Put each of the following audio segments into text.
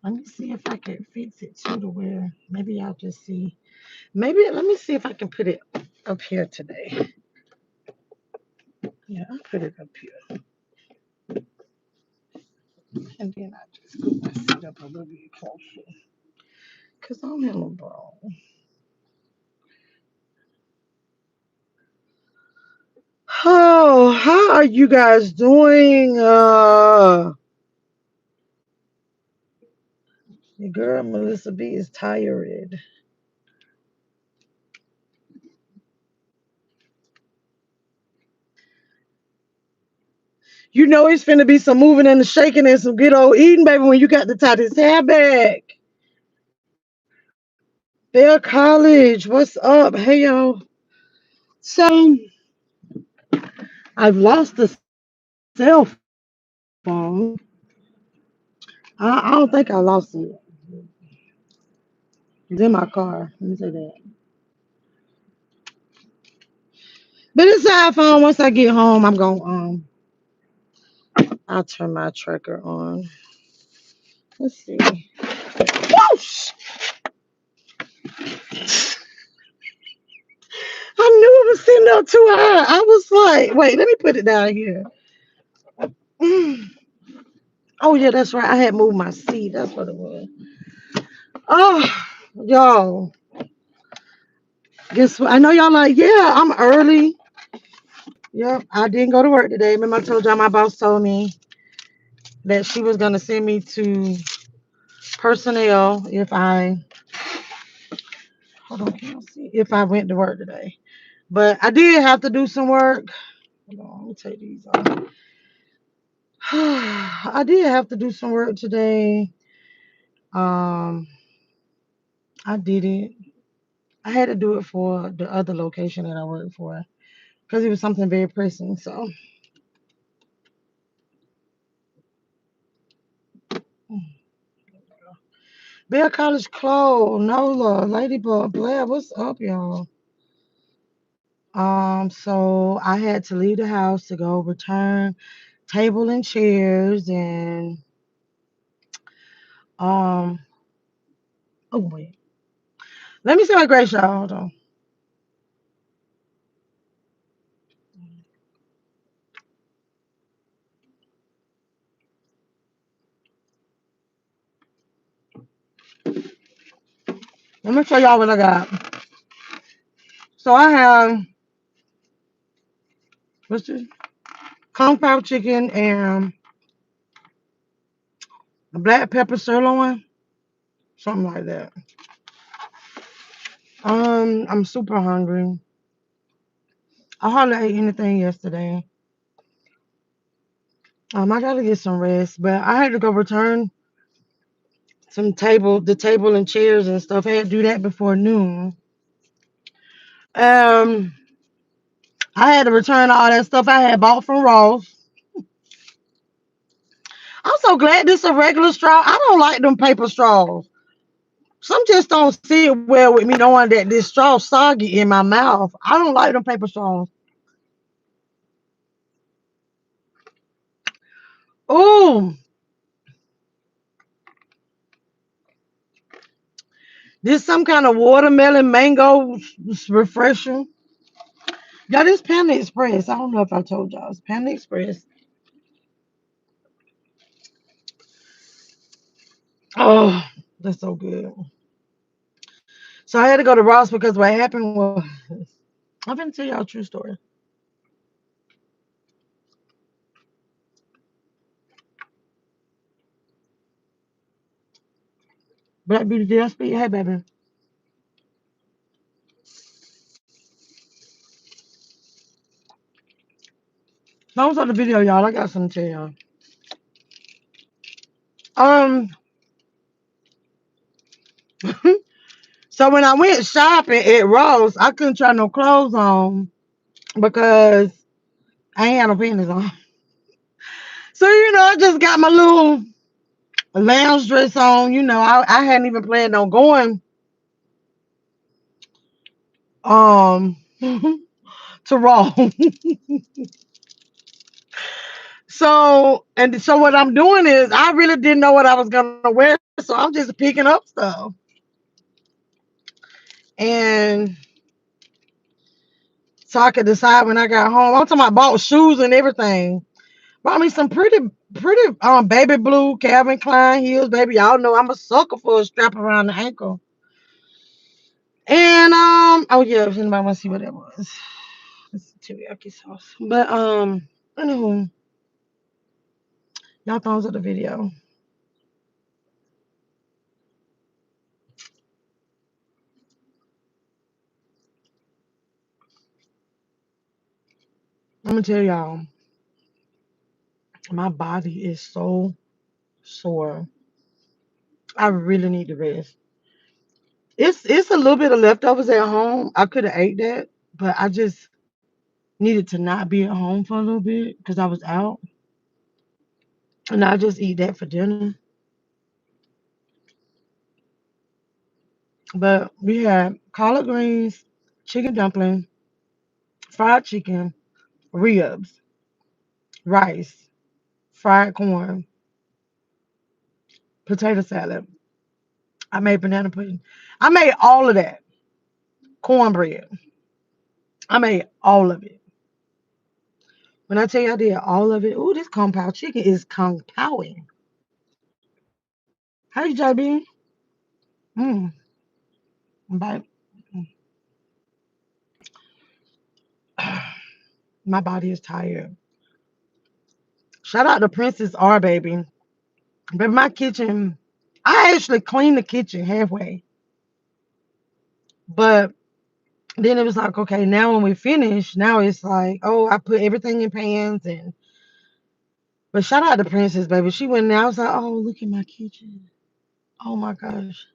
Let me see if I can fix it too to where maybe I'll just see. Maybe let me see if I can put it up here today. Yeah, I'll put it up here. And then I just put my seat up a little bit closer. Cause I'm hella brown. Oh, how are you guys doing? Your girl MeLissaB is tired. You know it's finna be some moving and shaking and some good old eating, baby, when you got to tie this hair back. Bell College, what's up? Hey y'all. So I've lost the cell phone. I don't think I lost it. It's in my car. Let me say that. But it's an iPhone. Once I get home, I'm gonna I'll turn my tracker on. Let's see. Whoosh! I knew it was sitting up too high. I was like, wait, let me put it down here. Mm. Oh yeah, that's right. I had moved my seat. That's what it was. Oh, y'all. Guess what? I know y'all like, yeah, I'm early. Yep, I didn't go to work today. Remember I told y'all my boss told me that she was gonna send me to personnel if I hold on, can I see if I went to work today. But I did have to do some work. Hold on, let me take these off. I did have to do some work today. Um, I did it. I had to do it for the other location that I work for because it was something very pressing. So, Bell College closed. Nola, Ladybug, Blair, what's up, y'all? So I had to leave the house to go return table and chairs and um. Oh wait, let me see my gray y'all. Hold on. Let me show y'all what I got. So I have what's this? Kung Pao chicken and a black pepper sirloin, something like that. I'm super hungry. I hardly ate anything yesterday. I gotta get some rest, but I had to go return the table and chairs and stuff. I had to do that before noon. Um, I had to return all that stuff I had bought from Ross. I'm so glad this is a regular straw. I don't like them paper straws. Some just don't sit well with me knowing that this straw soggy in my mouth. I don't like them paper straws. Oh, this some kind of watermelon mango refresher. Y'all, this Panda Express. I don't know if I told y'all. It's Panda Express. Oh, that's so good. So I had to go to Ross because what happened was I'm gonna tell y'all a true story. Black Beauty, did I speak? Hey, baby. Thumbs up the video, y'all. I got something to tell y'all. Um, so when I went shopping at Ross, I couldn't try no clothes on because I ain't had no panties on. So I just got my little lounge dress on. I hadn't even planned on going um to Ross. So what I'm doing is I really didn't know what I was gonna wear, so I'm just picking up stuff. And so I could decide when I got home. I'm talking about bought shoes and everything. Bought me some pretty baby blue Calvin Klein heels, baby. Y'all know I'm a sucker for a strap around the ankle. And oh yeah, if anybody wanna see what that was. It's teriyaki sauce. But anywho, y'all thumbs up the video. I'm gonna tell y'all, my body is so sore. I really need to rest. It's a little bit of leftovers at home. I could have ate that, but I just needed to not be at home for a little bit because I was out, and I just eat that for dinner. But we had collard greens, chicken dumpling, fried chicken, ribs, rice, fried corn, potato salad. I made banana pudding. I made all of that. Cornbread. I made all of it. When I tell you I did all of it, ooh, this kung pao chicken is kung paoing. Hey, JB. Mm, but my body is tired. Shout out to Princess R, baby. But my kitchen, I actually cleaned the kitchen halfway. But then it was like, okay, now when we finish, now it's like, oh, I put everything in pans and. But shout out to Princess, baby. She went in there. I was like, oh, look at my kitchen. Oh my gosh.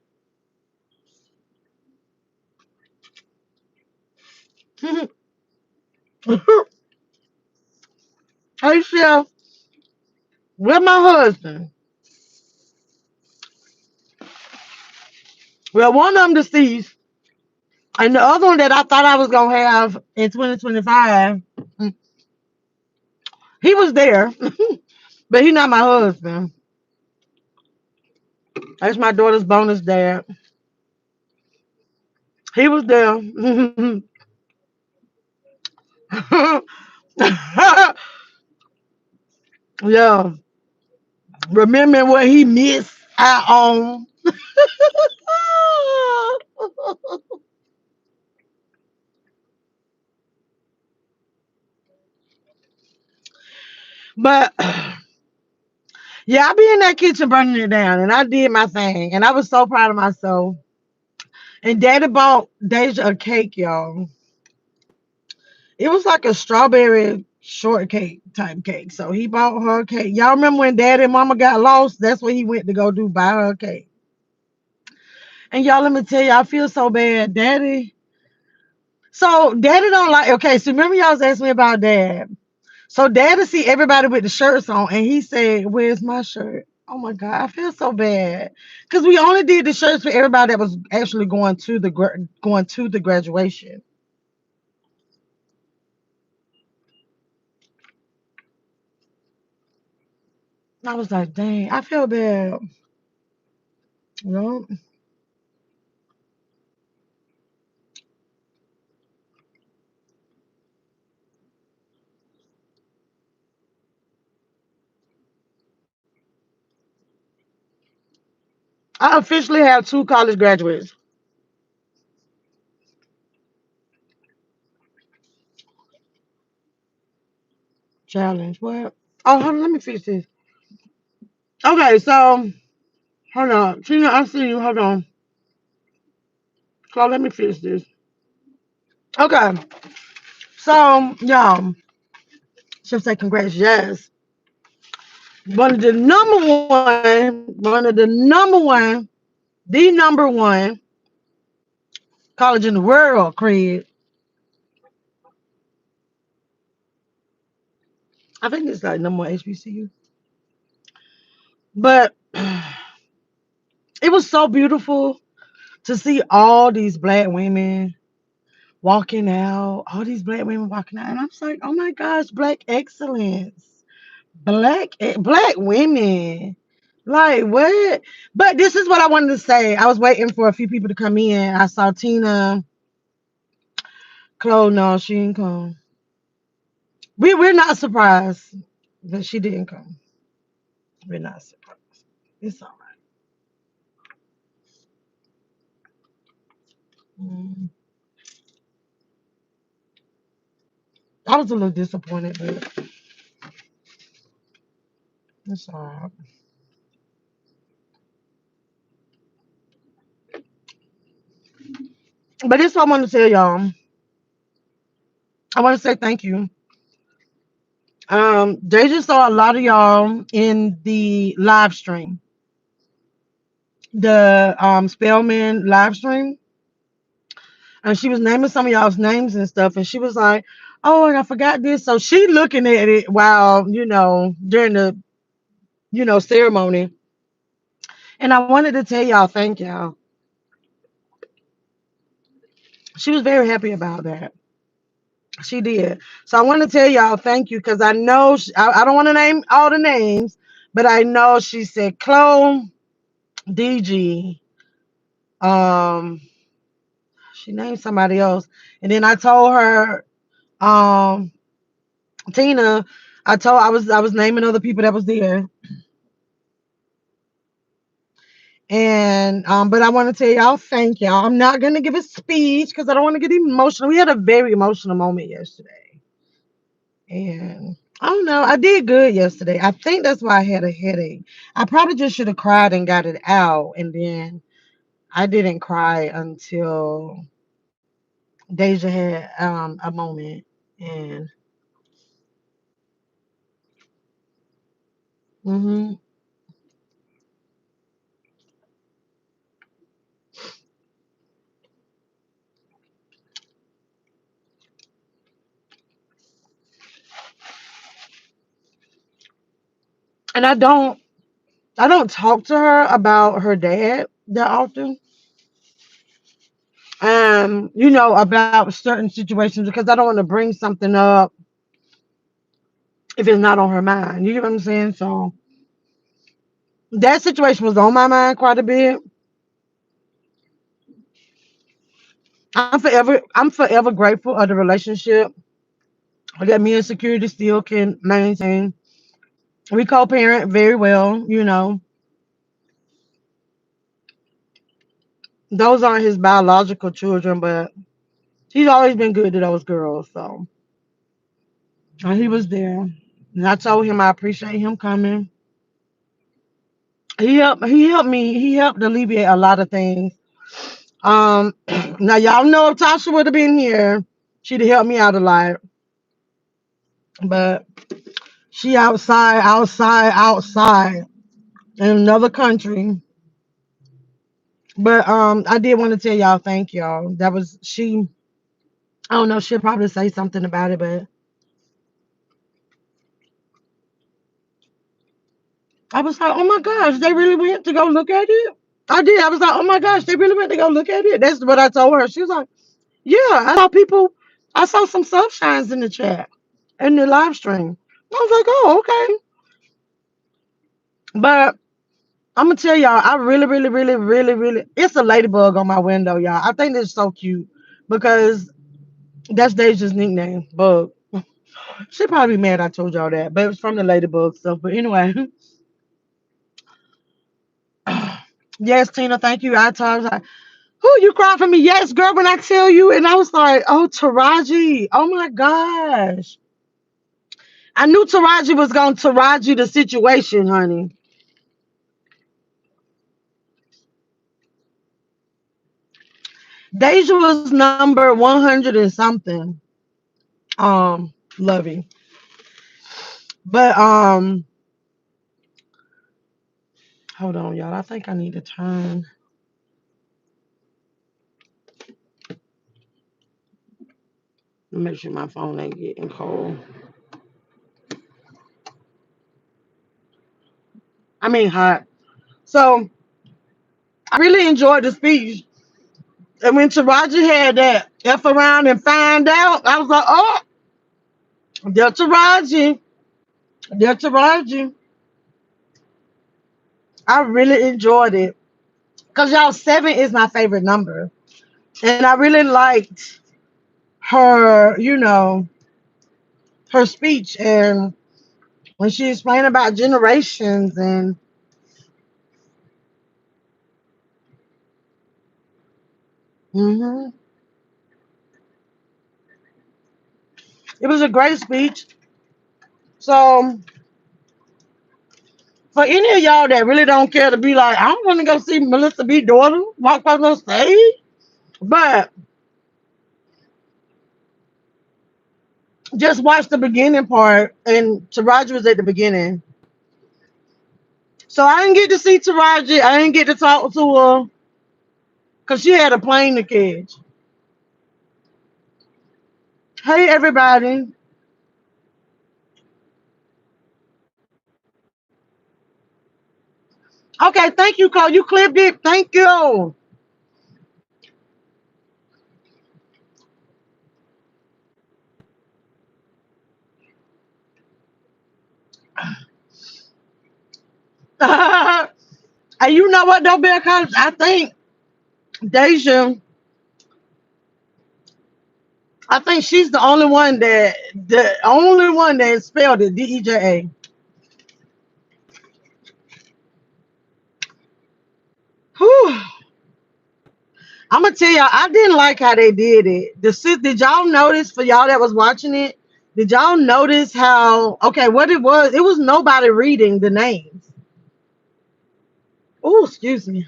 Hey, Chef, with my husband. Well, one of them deceased, and the other one that I thought I was gonna have in 2025, he was there, but he not my husband. That's my daughter's bonus dad. He was there. Yeah, remember what he missed out on. But yeah, I be in that kitchen burning it down, and I did my thing, and I was so proud of myself. And Daddy bought Deja a cake, y'all. It was like a strawberry shortcake type cake. So he bought her a cake. Y'all remember when Daddy and Mama got lost? That's what he went to go do, buy her a cake. And y'all, let me tell you, I feel so bad. Daddy. So Daddy don't like. Okay, so remember y'all was asking me about Dad. So Daddy see everybody with the shirts on, and he said, "Where's my shirt?" Oh my God, I feel so bad because we only did the shirts for everybody that was actually going to the graduation. I was like, dang, I feel bad. You know, I officially have two college graduates. Challenge. What? Oh, hold on, let me fix this. Okay, so hold on. Tina, I see you. Hold on. So let me fix this. Okay. So, y'all, should say congrats, yes. One of the number one, the number one college in the world, Craig. I think it's like number one HBCU. But it was so beautiful to see all these black women walking out, all these black women walking out. And I'm just like, oh my gosh, black excellence. Black women. Like what? But this is what I wanted to say. I was waiting for a few people to come in. I saw Tina, Chloe. No, she didn't come. We're not surprised that she didn't come. We're not surprised. It's all right. Mm. I was a little disappointed, but it's all right. But this is what I want to tell y'all. I want to say thank you. They just saw a lot of y'all in the live stream, the Spellman live stream, and she was naming some of y'all's names and stuff, and she was like, "Oh, and I forgot this." So she looking at it while during the ceremony, and I wanted to tell y'all thank y'all. She was very happy about that. She did. So I want to tell y'all thank you because I know I don't want to name all the names, but I know she said Chloe, DG, um, she named somebody else, and then I told her, um, Tina. I was naming other people that was there, and but I want to tell y'all thank y'all. I'm not gonna give a speech because I don't want to get emotional. We had a very emotional moment yesterday, and I don't know. I did good yesterday. I think that's why I had a headache. I probably just should have cried and got it out, and then I didn't cry until Deja had a moment, and hmm and I don't talk to her about her dad that often. About certain situations because I don't want to bring something up if it's not on her mind. You get what I'm saying? So that situation was on my mind quite a bit. I'm forever grateful of the relationship that me and Security still can maintain. We co-parent very well. Those aren't his biological children, but he's always been good to those girls. So and he was there. And I told him I appreciate him coming. He helped me. He helped alleviate a lot of things. Now y'all know if Tasha would have been here, she'd have helped me out a lot. But she outside in another country. But I did want to tell y'all thank y'all. That was she. I don't know. She'll probably say something about it, but I was like, oh my gosh, they really went to go look at it. I did. I was like, oh my gosh, they really went to go look at it. That's what I told her. She was like, yeah, I saw people. I saw some sunshines in the chat in the live stream. I was like, oh, okay. But I'm gonna tell y'all, I really, really, really, really, really. It's a ladybug on my window, y'all. I think it's so cute because that's Deja's nickname, Bug. She probably mad I told y'all that, but it was from the ladybug stuff. But anyway, yes, Tina, thank you. I was like, who you crying for me? Yes, girl. When I tell you, and I was like, oh, Taraji. Oh my gosh. I knew Taraji was gonna Taraji the situation, honey. Deja was number 100 and something. Loving. But hold on, y'all. I think I need to turn. Make sure my phone ain't getting cold. I mean hot. So I really enjoyed the speech. And when Taraji had that F around and find out, I was like, oh, there's Taraji. Yeah, Taraji, I really enjoyed it. Cause y'all 7 is my favorite number. And I really liked her, her speech and when she explained about generations and hmm it was a great speech. So for any of y'all that really don't care to be like, I want to go see MeLissaB daughter walk across on stage, but just watch the beginning part and Taraji was at the beginning. So I didn't get to see Taraji. I didn't get to talk to her because she had a plane to catch. Hey everybody. Okay, thank you, Cole. You clipped it. Thank you. And you know what though, because I think Deja, I think she's the only one that spelled it Deja. Whew. I'm gonna tell y'all, I didn't like how they did it. Did y'all notice for y'all that was watching it? Did y'all notice how? Okay, what it was? It was nobody reading the names. Oh, excuse me.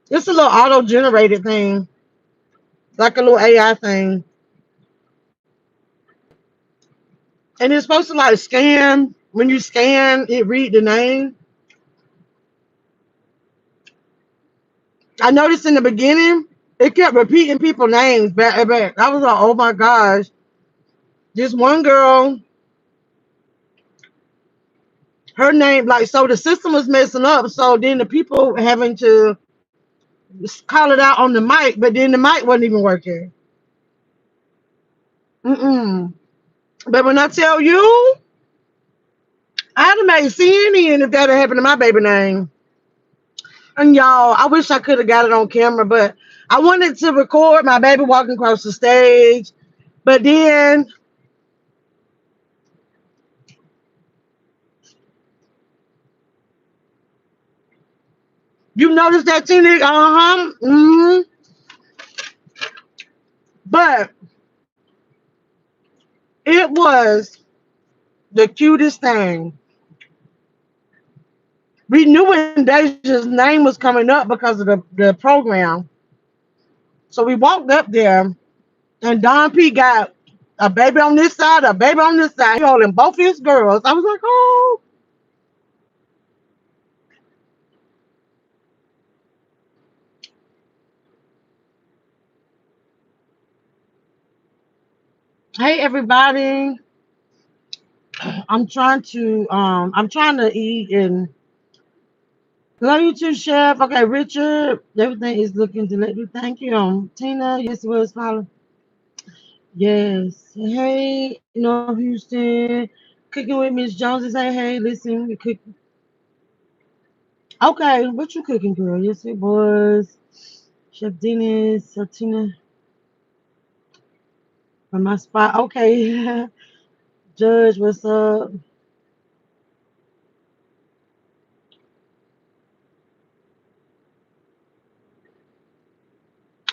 It's a little auto-generated thing, like a little AI thing, and it's supposed to like scan. When you scan, it read the name. I noticed in the beginning, it kept repeating people's names back and back. I was like, oh my gosh. This one girl, her name, like, so the system was messing up. So then the people having to call it out on the mic, but then the mic wasn't even working. Mm-mm. But when I tell you, I'd have made CNN if that had happened to my baby name. And y'all, I wish I could have got it on camera, but I wanted to record my baby walking across the stage. But then you notice that teenage, uh-huh. But it was the cutest thing. We knew when Deja's name was coming up because of the program. So we walked up there and Don P got a baby on this side, a baby on this side. He holding both his girls. I was like, oh, hey everybody. I'm trying to eat and love you too, Chef. Okay, Richard. Everything is looking delightful. Thank you. Tina, yes, it was following. Yes. Hey, North Houston. Cooking with Miss Jones is say, hey, listen, we cook. Okay, what you cooking, girl? Yes, it was. Chef Dennis, Tina, from my spot. Okay. Judge, what's up?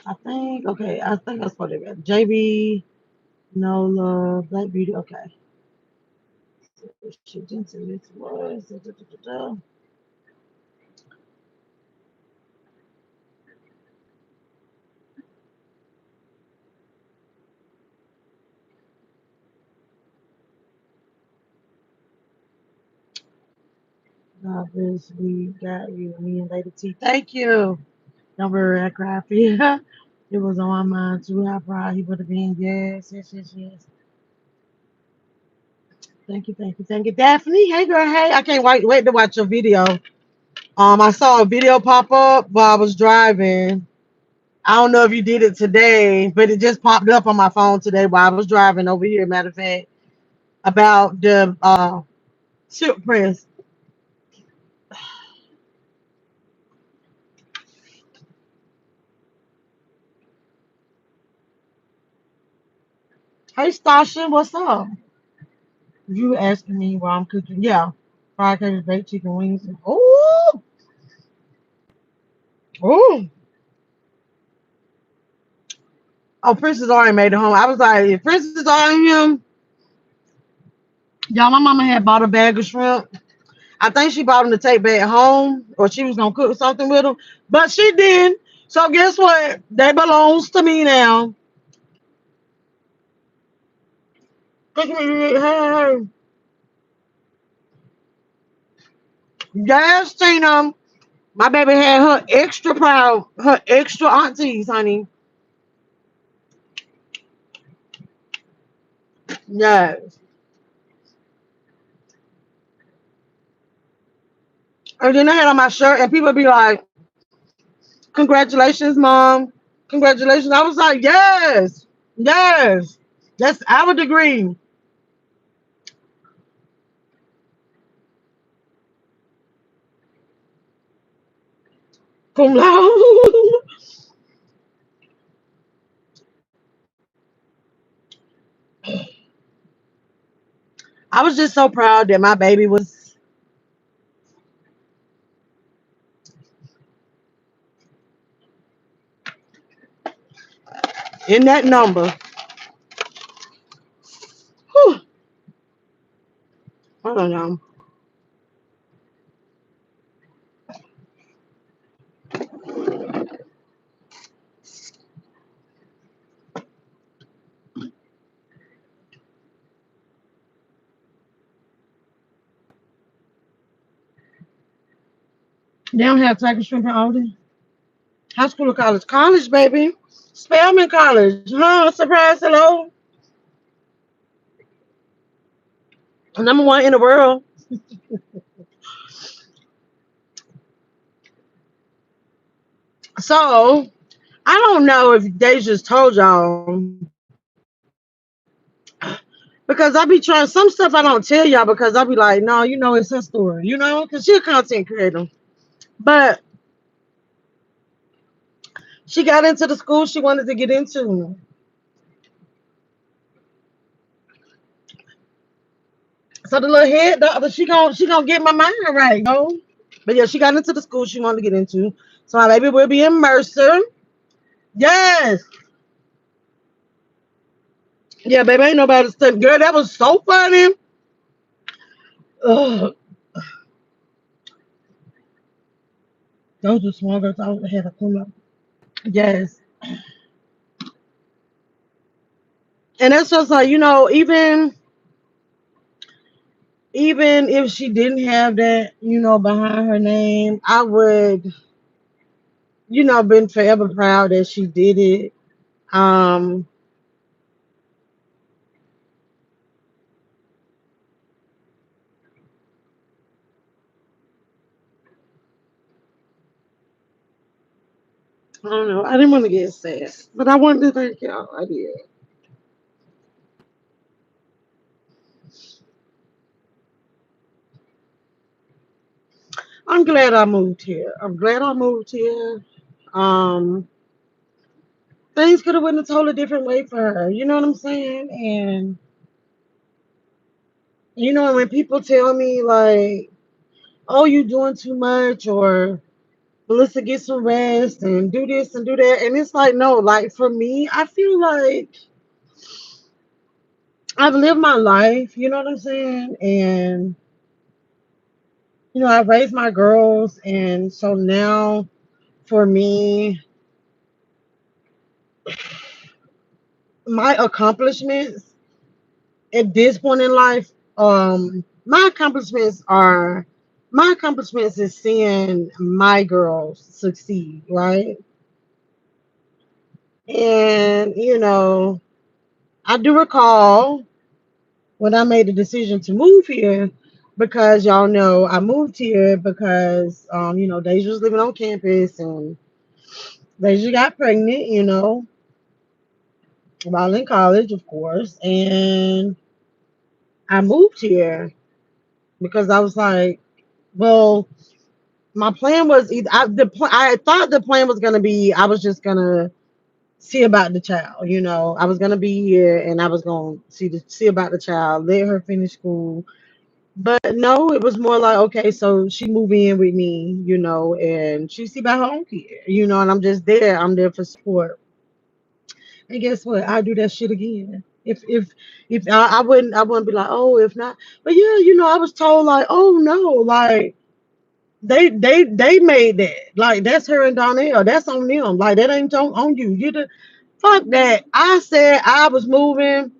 I think I spelled it right. JB, no love, Black Beauty. Okay. Chef Dennis, this was. God bless, we got you. Me and Lady T. Thank you. Don't worry, I cried for you. It was on my mind too. How proud he would have been. Yes, yes, yes, yes. Thank you, thank you, thank you. Daphne, hey girl, hey. I can't wait to watch your video. I saw a video pop up while I was driving. I don't know if you did it today, but it just popped up on my phone today while I was driving over here. Matter of fact, about the silk press. Hey, Stasha, what's up? You asking me while I'm cooking? Yeah, fried cabbage, baked chicken wings. Oh, oh, oh! Princess already made it home. I was like, if Princess already him, y'all. My mama had bought a bag of shrimp. I think she bought them to take back home, or she was gonna cook something with them, but she didn't. So guess what? They belongs to me now. Hey, hey. Yes, Tina. My baby had her extra proud, her extra aunties, honey. Yes. And then I had on my shirt, and people be like, "Congratulations, mom! Congratulations!" I was like, "Yes, yes, that's our degree." Cum laude. I was just so proud that my baby was in that number. Whew. I don't know. They don't have turkey shrimp and Aldi. High school or college? College, baby. Spelman College. Huh? Surprise, hello. Number one in the world. So, I don't know if they just told y'all because I be trying some stuff I don't tell y'all because I be like, no, it's her story, because she a content creator. But she got into the school she wanted to get into. So the little head doctor, she gonna get my mind right. But yeah, she got into the school she wanted to get into. So my baby will be in Mercer. Yes. Yeah, baby, ain't nobody studying. Girl, that was so funny. Ugh, those are small girls. I had a pull up. Yes. And that's just like, even if she didn't have that, behind her name, I would, been forever proud that she did it. Um, I don't know. I didn't want to get sad, but I wanted to thank y'all. I did. I'm glad I moved here. I'm glad I moved here. Um, Things could have went a totally different way for her. You know what I'm saying? And when people tell me like, "Oh, you doing too much," or "Melissa, get some rest and do this and do that," and it's like, no, like for me, I feel like I've lived my life. You know what I'm saying? And I raised my girls, and so now for me, my accomplishments at this point in life, my accomplishments is seeing my girls succeed, right? And I do recall when I made the decision to move here. because y'all know I moved here because Deja was living on campus and Deja got pregnant, while in college, of course, and I moved here because I was like, well, my plan was either I thought the plan was gonna be I was just gonna see about the child, I was gonna be here and I was gonna see about the child, let her finish school. But no, it was more like, okay, so she move in with me, and she see about her own kid, and I'm just there. I'm there for support. And guess what? I do that shit again. If I wouldn't be like, oh, if not. But yeah, I was told like, oh no, like they made that. Like that's her and Darnell. That's on them. Like that ain't on you. You the fuck that. I said I was moving.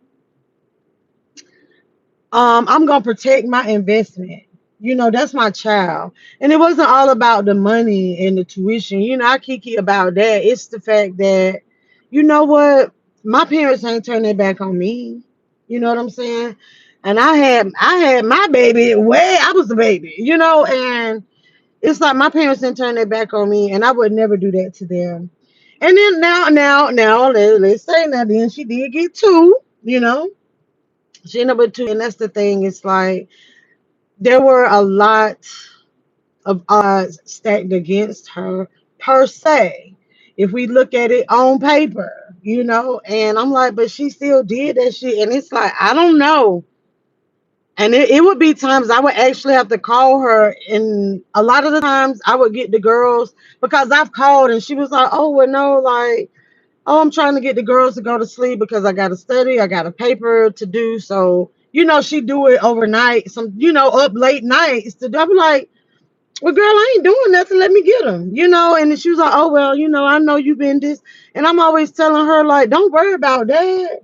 I'm gonna protect my investment. That's my child. And it wasn't all about the money and the tuition. I kiki about that. It's the fact that, you know what, my parents ain't turned their back on me. You know what I'm saying? And I had my baby way I was the baby, and it's like my parents didn't turn their back on me, and I would never do that to them. And then now, let's say now then she did get two, she ended up with two, and that's the thing. It's like there were a lot of odds stacked against her per se. If we look at it on paper, and I'm like, but she still did that shit. And it's like, I don't know. And it would be times I would actually have to call her. And a lot of the times I would get the girls because I've called and she was like, oh, well, no, like, oh, I'm trying to get the girls to go to sleep because I got to study. I got a paper to do. So, she do it overnight, up late nights to do. I'm like, well, girl, I ain't doing nothing. Let me get them, And then she was like, oh, well, I know you've been this. And I'm always telling her, like, don't worry about that.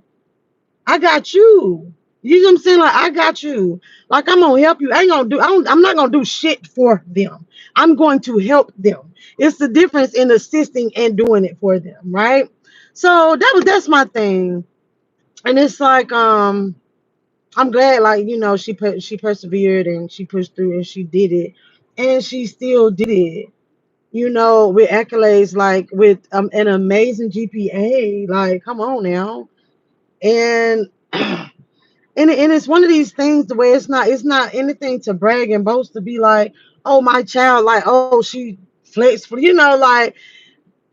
I got you. You know what I'm saying? Like, I got you. Like, I'm going to help you. I'm not going to do shit for them. I'm going to help them. It's the difference in assisting and doing it for them, right? So that's my thing. And it's like, I'm glad, like, she persevered and she pushed through and she did it. And she still did it, with accolades, like with an amazing GPA. Like, come on now. And and it's one of these things the way it's not anything to brag and boast to be like, oh, my child, like, oh, she flexed for, like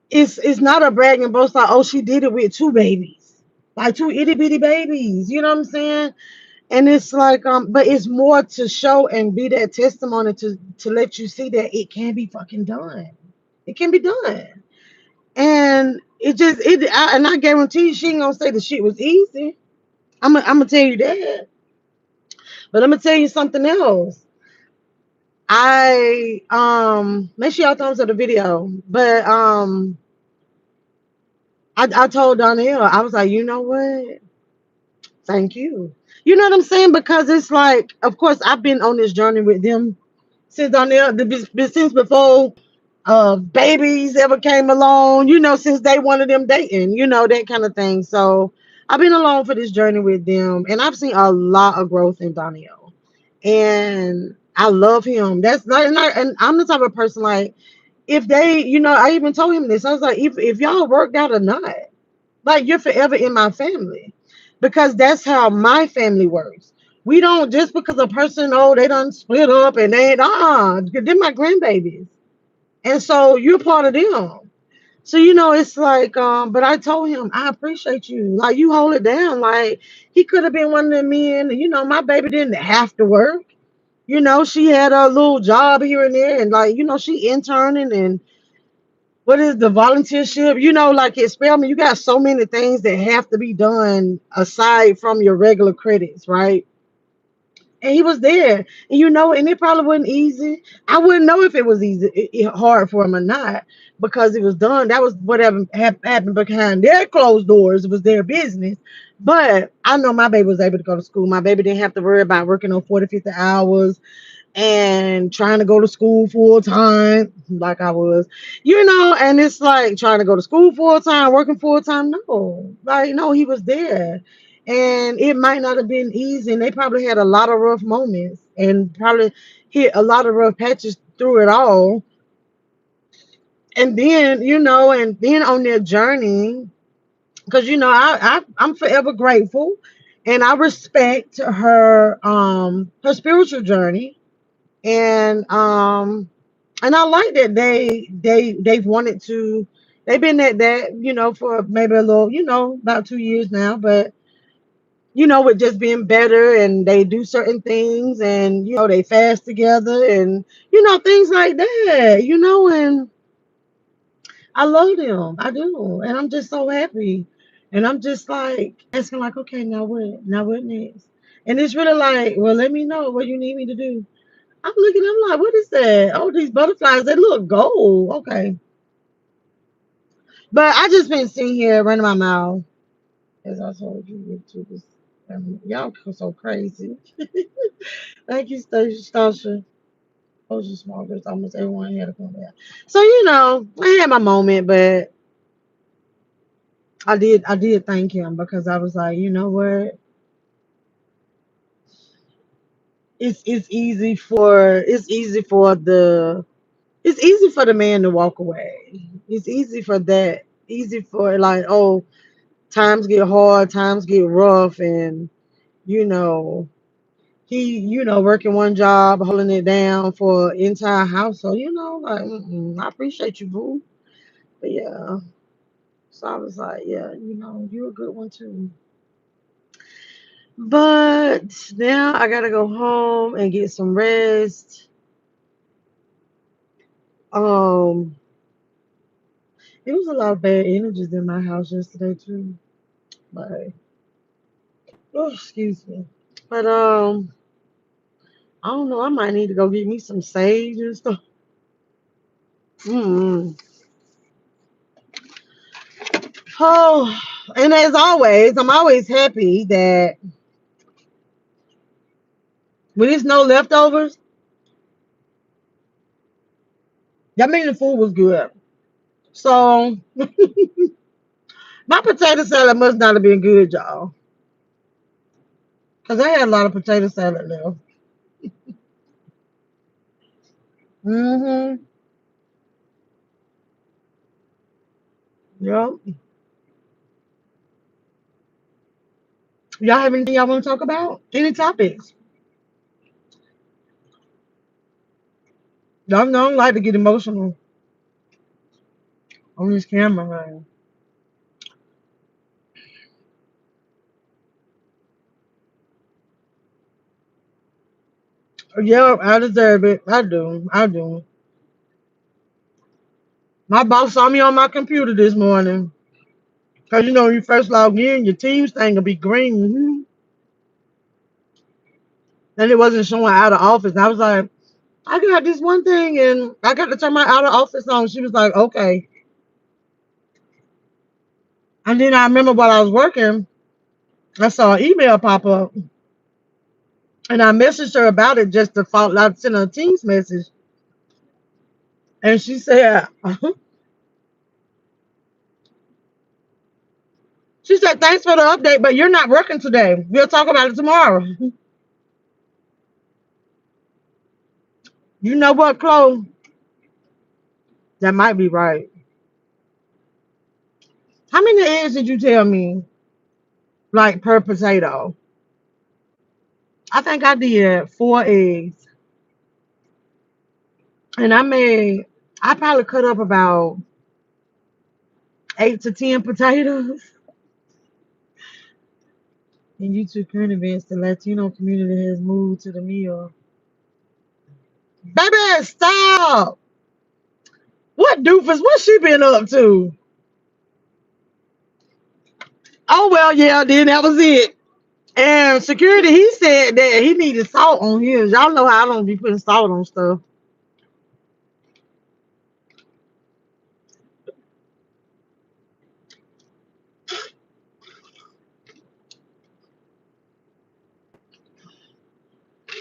it's not a brag and boast like, oh, she did it with two babies, like two itty bitty babies. You know what I'm saying? And it's like, but it's more to show and be that testimony to let you see that it can be fucking done. It can be done. And and I guarantee you she ain't gonna say the shit was easy. I'm gonna tell you that. But I'm gonna tell you something else. I make sure y'all thumbs up the video. But I told Darnell, I was like, you know what? Thank you. You know what I'm saying? Because it's like, of course, I've been on this journey with them since Darnell, since before babies ever came along, since they wanted them dating, that kind of thing. So I've been along for this journey with them, and I've seen a lot of growth in Darnell, and I love him. That's not, and I'm the type of person like, if they, I even told him this. I was like, if y'all worked out or not, like, you're forever in my family, because that's how my family works. We don't just because a person, oh, they done split up and they ain't, they're my grandbabies. And so you're part of them. So, it's like, but I told him, I appreciate you. Like, you hold it down. Like, he could have been one of the men, my baby didn't have to work. She had a little job here and there, and like, she interning and what is the volunteership? Like experiment, you got so many things that have to be done aside from your regular credits, right? And he was there, and and it probably wasn't easy. I wouldn't know if it was easy, hard for him or not, because it was done. That was whatever happened behind their closed doors. It was their business. But I know my baby was able to go to school. My baby didn't have to worry about working on 40, 50 hours and trying to go to school full time like I was, and it's like trying to go to school full time, working full time. No, like, no, he was there. And it might not have been easy, and they probably had a lot of rough moments. and probably hit a lot of rough patches through it all. And then, and then on their journey, because I'm forever grateful, and I respect her spiritual journey, and I like that they've wanted to. They've been at that, for maybe a little, about 2 years now, but with just being better, and they do certain things, and they fast together, and things like that, and I love them. I do. And I'm just so happy. And I'm just like asking like, okay, now what? Now what next? And it's really like, well, let me know what you need me to do. I'm looking, I'm like, what is that? Oh, these butterflies, they look gold. Okay. But I just been sitting here running my mouth. As I told you, YouTubers. Y'all go so crazy. Thank you, Stasha. Those are small girls. Almost everyone had a come down. So, I had my moment, but I did thank him because I was like, you know what? It's easy for the man to walk away. It's easy for that. Easy for like, oh, times get hard, times get rough, and you know he working one job, holding it down for entire household. Like I appreciate you, boo. But yeah, so I was like, yeah, you're a good one too. But now I gotta go home and get some rest. Um, it was a lot of bad energies in my house yesterday too. But oh, excuse me. But I don't know. I might need to go get me some sage and stuff. Mm. Oh, and as always, I'm always happy that when there's no leftovers, that means the food was good. So my potato salad must not have been good, y'all, because I had a lot of potato salad left. Mm-hmm. Yep. Y'all have anything y'all want to talk about? Any topics? Y'all know I don't like to get emotional on this camera, man. Yeah, I deserve it. I do. I do. My boss saw me on my computer this morning. Because, when you first log in, your Teams thing will be green. And it wasn't showing out of office. And I was like, I got this one thing and I got to turn my out of office on. She was like, okay. And then I remember while I was working, I saw an email pop up. And I messaged her about it just to follow. I sent her a Teams message. And she said, she said, thanks for the update, but you're not working today. We'll talk about it tomorrow. You know what, Chloe? That might be right. How many eggs did you tell me? Like per potato? I think I did 4 eggs. And I probably cut up about 8 to 10 potatoes. In YouTube current events, the Latino community has moved to the meal. Baby, stop! What doofus? What she been up to? Oh well, yeah. Then that was it. And security, he said that he needed salt on his. Y'all know how I don't be putting salt on stuff.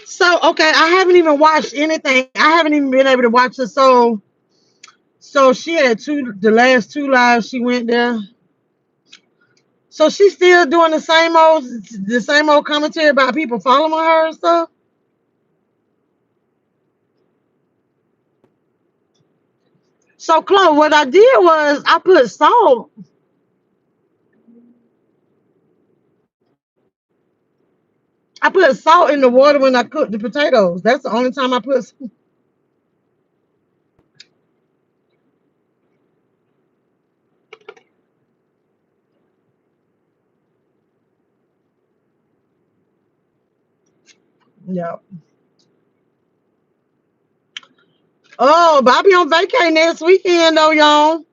So okay, I haven't even watched anything. I haven't even been able to watch it. So she had the last two lives she went there. So she's still doing the same old commentary about people following her and stuff. So, Chloe, what I did was I put salt in the water when I cooked the potatoes. That's the only time I put. Yeah. Oh, but I'll be on vacation next weekend though, y'all.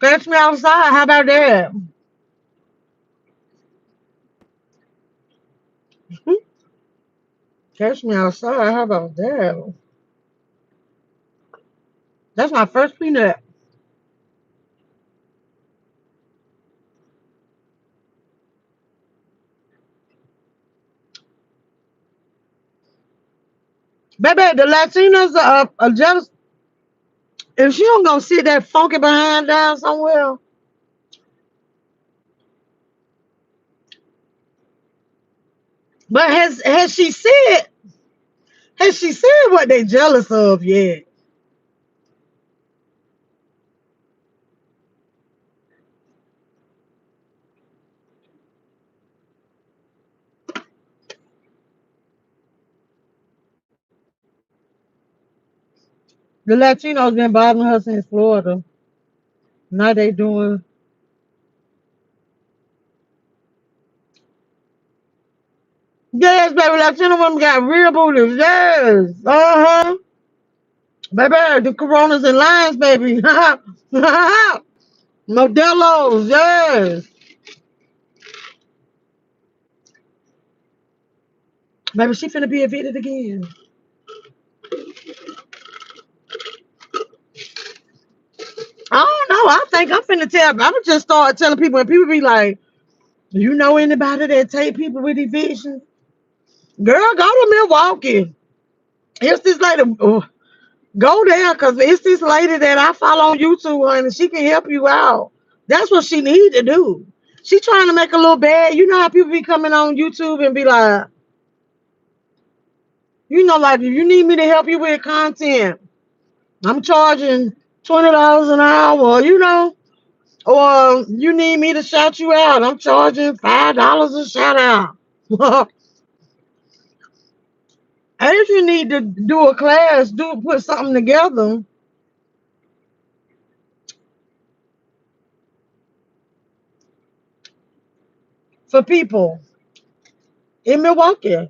Catch me outside. How about that? Catch me outside. How about that? That's my first peanut. Baby, the Latinos are just, if she don't go sit that funky behind down somewhere. But has she said what they jealous of yet? The Latinos been bothering her since Florida. Now they doing, yes, baby, Latino women got real booties. Yes. Uh-huh. Baby, the Coronas and lines, baby. Modelos, yes. Baby, she finna be evicted again. I don't know. I think I'm finna tell. I'm gonna just start telling people, and people be like, "You know anybody that take people with eviction? Girl, go to Milwaukee. It's this lady. Go there, cause it's this lady that I follow on YouTube, and she can help you out. That's what she need to do. She trying to make a little bad. You know how people be coming on YouTube and be like, like if you need me to help you with content, I'm charging $20 an hour. Or you need me to shout you out, I'm charging $5 a shout out. And if you need to do a class, put something together for people in Milwaukee.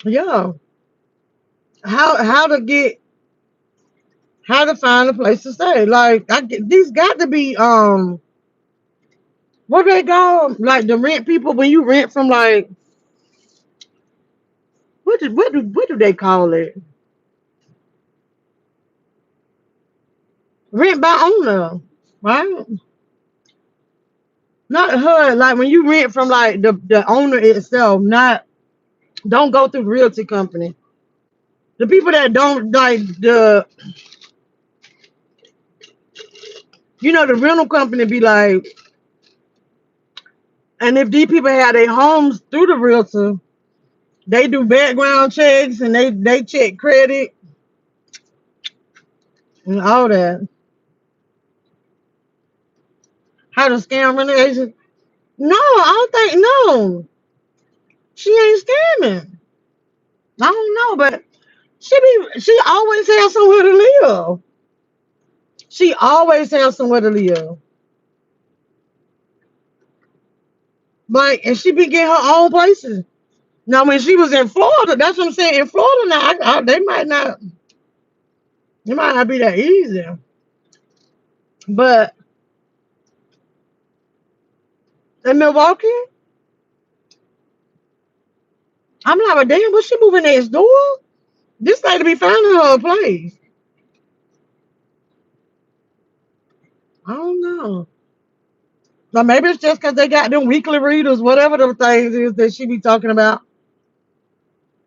Yeah. How to get how to find a place to stay. Like these got to be what they call like the rent people when you rent from like what do they call it? Rent by owner, right? Not her. Like when you rent from like the owner itself, not don't go through the realty company. The people that don't like the rental company be like, and if these people have their homes through the realtor, they do background checks and they check credit and all that. How to scam rental agent? No, I don't think no. She ain't scamming. I don't know, but she always has somewhere to live. She always has somewhere to live. Like, and she be getting her own places. Now, when she was in Florida, that's what I'm saying. In Florida now, it might not be that easy. But in Milwaukee, I'm like, well, damn, but she moving next door? This lady be finding her a place. I don't know. But maybe it's just because they got them weekly readers, whatever the things is that she be talking about.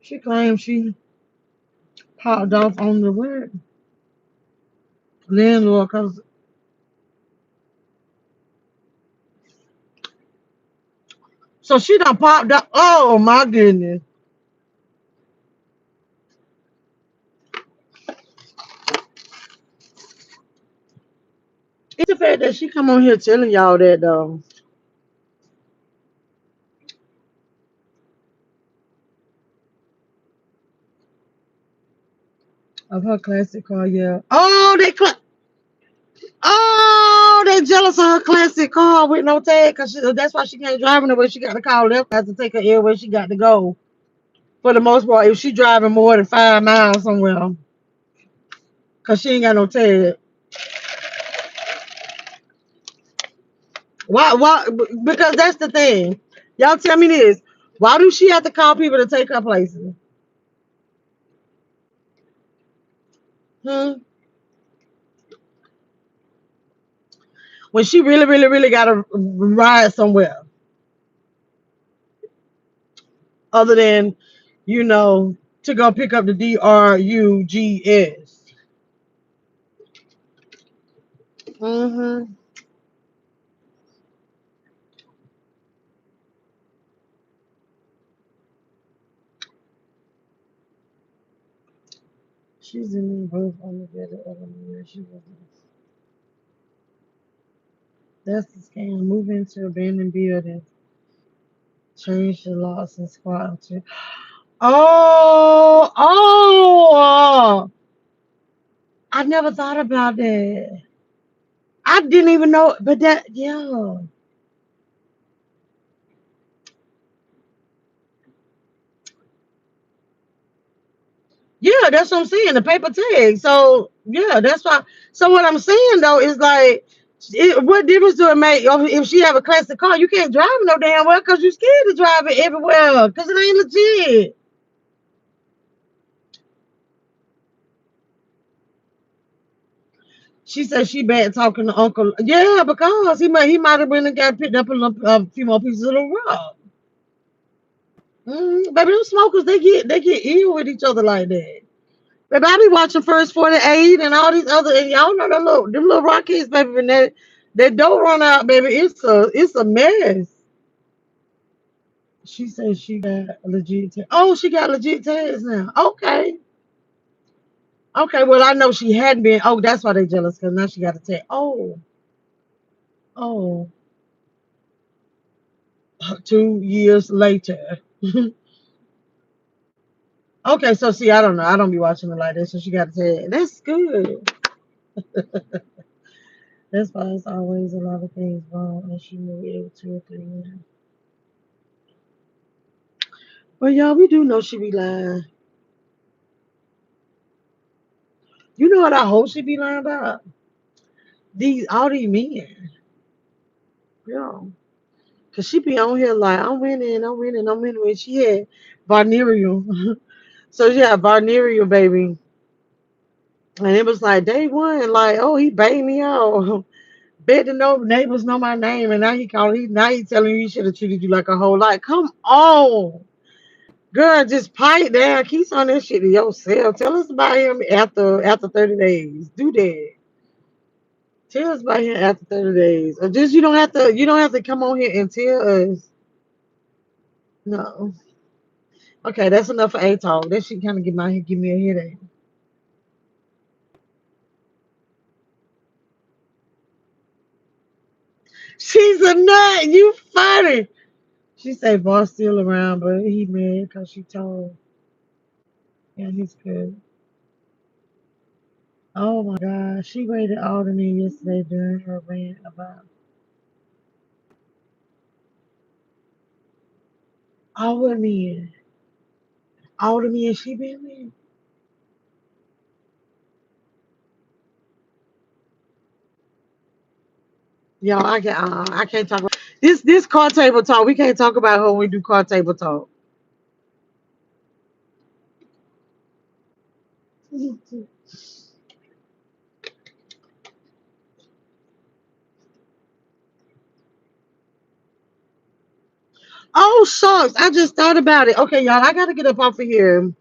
She claims she popped off on the what? Landlord, cause so she done popped up. Oh my goodness. It's the fact that she come on here telling y'all that though. Of her classic car, yeah. Oh, they jealous of her classic car with no tag, cause that's why she can't drive nowhere. She got to call left to take her everywhere she got to go. For the most part, if she driving more than 5 miles somewhere, cause she ain't got no tag. Why? Why? Because that's the thing. Y'all tell me this. Why do she have to call people to take her places? Hmm? When she really, really, really got to ride somewhere, other than, you know, to go pick up the DRUGS. Mm-hmm. She's in the both on the bed of other where she was. That's the scam. Move into abandoned building. Change the locks and squat to. Oh. I never thought about that. I didn't even know, but that, yeah. Yeah, that's what I'm saying. The paper tag. So yeah, that's why. So what I'm saying though is like, what difference do it make if she have a classic car? You can't drive it no damn well because you scared to drive it everywhere because it ain't legit. She said she bad talking to Uncle. Yeah, because he might have went and got picked up a few more pieces of the rock. Baby, them smokers they get ill with each other like that. Baby, I be watching First 48 and all these other, and y'all know them little Rockies, baby. When that don't run out, baby, it's a mess. She said she got legit. Oh, she got legit tags now. Okay, okay. Well, I know she hadn't been. Oh, that's why they jealous because now she got a tag. Oh, 2 years later. Okay, so see, I don't know. I don't be watching it like that. So she got a tag. That's good. That's why it's always a lot of things wrong, and she knew every 2 or 3 years. Well, y'all, we do know she be lying. You know what I hope she be lying about? All these men. Yeah. Cause she be on here like, I'm winning, I'm winning, I'm winning. When she had venereal. So she had venereal, baby. And it was like day one, like, oh, he bailed me out. Bet the no neighbors know my name, and now he telling you he should have treated you like a whole lot. Come on. Girl, just pipe down. Keep on that shit to yourself. Tell us about him after 30 days. Do that. Tell us about him after 30 days. Or just you don't have to come on here and tell us. No. Okay, that's enough for A talk. That shit kinda give me a headache. She's a nut. You funny. She say boss still around, but he mad because she told. Yeah, he's good. Oh my god. She rated all the men yesterday during her rant about all the men. All the men she been with. Y'all, I can't talk about this car table talk. We can't talk about her when we do car table talk. Oh shucks, I just thought about it. Okay, y'all, I gotta get up off of here.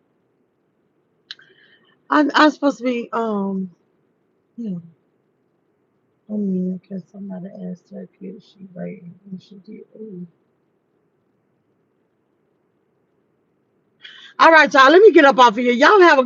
I'm supposed to be yeah, because somebody asked her if she waiting and she did. Ooh. All right, y'all, let me get up off of here. Y'all have a